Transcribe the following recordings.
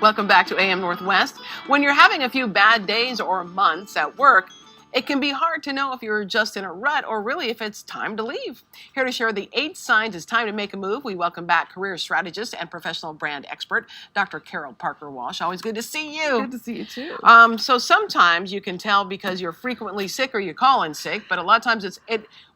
Welcome back to AM Northwest. When you're having a few bad days or months at work, it can be hard to know if you're just in a rut or really if it's time to leave. Here to share the 8 signs it's time to make a move, we welcome back career strategist and professional brand expert, Dr. Parker Walsh. Always good to see you. Good to see you too. So sometimes you can tell because you're frequently sick or you call in sick, but a lot of times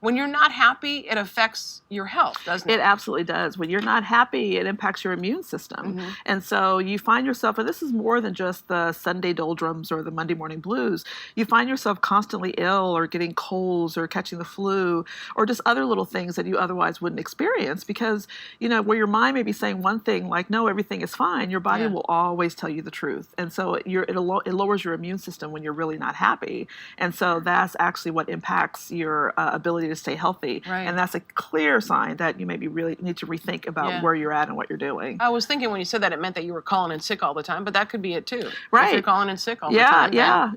when you're not happy, it affects your health, doesn't it? It absolutely does. When you're not happy, it impacts your immune system. Mm-hmm. And so you find yourself, and this is more than just the Sunday doldrums or the Monday morning blues, you find yourself constantly ill or getting colds or catching the flu or just other little things that you otherwise wouldn't experience because, where your mind may be saying one thing like, no, everything is fine, your body will always tell you the truth. And so it lowers your immune system when you're really not happy. And so that's actually what impacts your ability to stay healthy. Right. And that's a clear sign that you maybe really need to rethink about where you're at and what you're doing. I was thinking when you said that, it meant that you were calling in sick all the time, but that could be it too. Right. If you're calling in sick all the time. Yeah.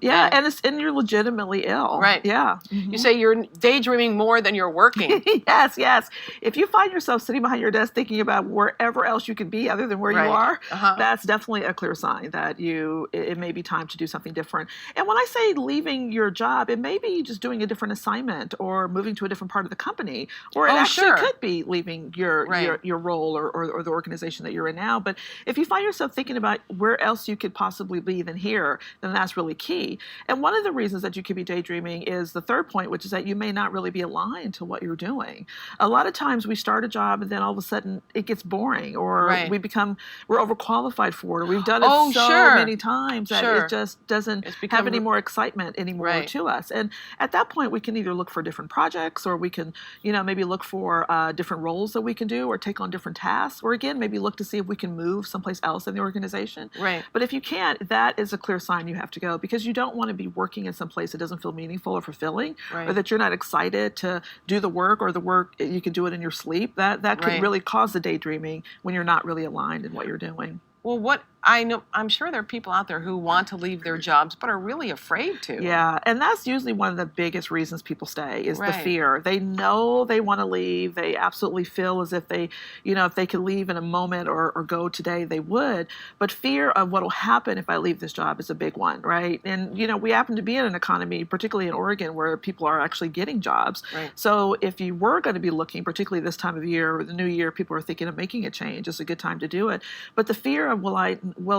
And you're legitimately ill. Right. Yeah. Mm-hmm. You say you're daydreaming more than you're working. Yes. If you find yourself sitting behind your desk thinking about wherever else you could be other than where you are, that's definitely a clear sign that it may be time to do something different. And when I say leaving your job, it may be just doing a different assignment or moving to a different part of the company, or it actually could be leaving your role or the organization that you're in now. But if you find yourself thinking about where else you could possibly be than here, then that's really key. And one of the reasons that you could be daydreaming is the third point, which is that you may not really be aligned to what you're doing. A lot of times we start a job and then all of a sudden it gets boring, or we're overqualified for it, or we've done it so many times that it just doesn't have any more excitement anymore to us. And at that point, we can either look for different projects, or we can, maybe look for different roles that we can do, or take on different tasks, or again, maybe look to see if we can move someplace else in the organization. Right. But if you can't, that is a clear sign you have to go, because you don't want to be working in some place that doesn't feel meaningful or fulfilling, or that you're not excited to do the work, or the work you can do it in your sleep. That could really cause the daydreaming when you're not really aligned in what you're doing. Well, I'm sure there are people out there who want to leave their jobs but are really afraid to. Yeah, and that's usually one of the biggest reasons people stay is the fear. They know they want to leave. They absolutely feel as if they, if they could leave in a moment or go today, they would. But fear of what will happen if I leave this job is a big one, right? And, we happen to be in an economy, particularly in Oregon, where people are actually getting jobs. Right. So if you were going to be looking, particularly this time of year or the new year, people are thinking of making a change. It's a good time to do it. But the fear of will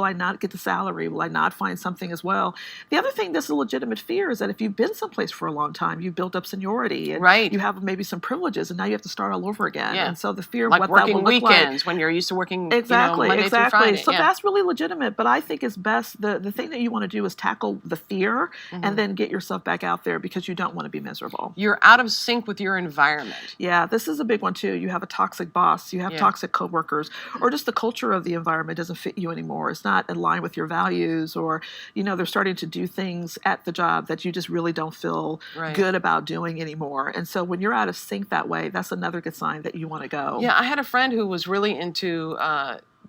I not get the salary? Will I not find something as well? The other thing that's a legitimate fear is that if you've been someplace for a long time, you've built up seniority, and you have maybe some privileges, and now you have to start all over again. Yeah. And so the fear of like what that will look like. Working weekends when you're used to working Monday through Friday. So that's really legitimate. But I think it's best, the thing that you want to do is tackle the fear and then get yourself back out there, because you don't want to be miserable. You're out of sync with your environment. Yeah, this is a big one too. You have a toxic boss, you have toxic coworkers, or just the culture of the environment doesn't fit you anymore. It's not in line with your values, or they're starting to do things at the job that you just really don't feel good about doing anymore. And so when you're out of sync that way, that's another good sign that you want to go. Yeah, I had a friend who was really into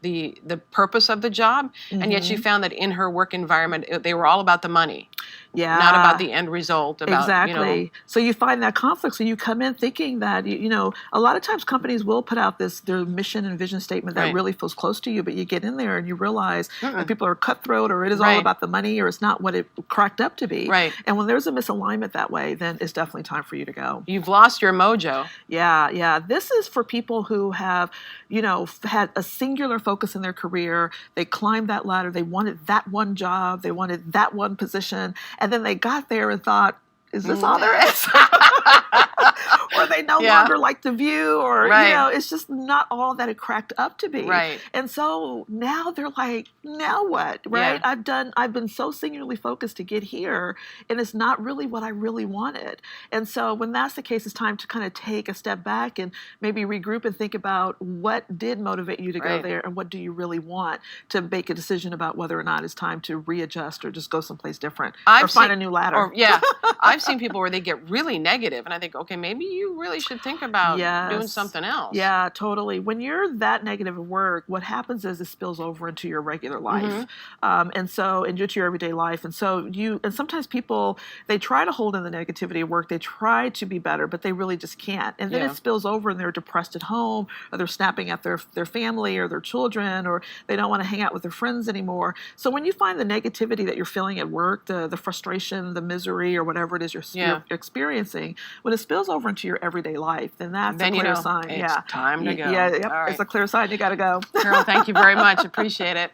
the purpose of the job, and yet she found that in her work environment they were all about the money. Yeah. Not about the end result. Exactly. So you find that conflict. So you come in thinking that, a lot of times companies will put out their mission and vision statement that really feels close to you, but you get in there and you realize that people are cutthroat, or it is all about the money, or it's not what it cracked up to be. Right. And when there's a misalignment that way, then it's definitely time for you to go. You've lost your mojo. Yeah. This is for people who have, had a singular focus in their career. They climbed that ladder. They wanted that one job. They wanted that one position. And then they got there and thought, is this all there is? Or they no longer like the view, or it's just not all that it cracked up to be. Right. And so now they're like, now what? Right? Yeah. I've been so singularly focused to get here, and it's not really what I really wanted. And so when that's the case, it's time to kind of take a step back and maybe regroup and think about what did motivate you to go there, and what do you really want, to make a decision about whether or not it's time to readjust or just go someplace different or find a new ladder. I've seen people where they get really negative, and I think, okay, maybe you you really should think about doing something else. Yeah, totally. When you're that negative at work, what happens is it spills over into your regular life, and into your everyday life. And sometimes people, they try to hold in the negativity at work. They try to be better, but they really just can't. And then it spills over, and they're depressed at home, or they're snapping at their family or their children, or they don't want to hang out with their friends anymore. So when you find the negativity that you're feeling at work, the frustration, the misery, or whatever it is you're experiencing, when it spills over into your everyday life, then that's a clear sign. It's time to go. It's a clear sign. You got to go. Carol, thank you very much. Appreciate it.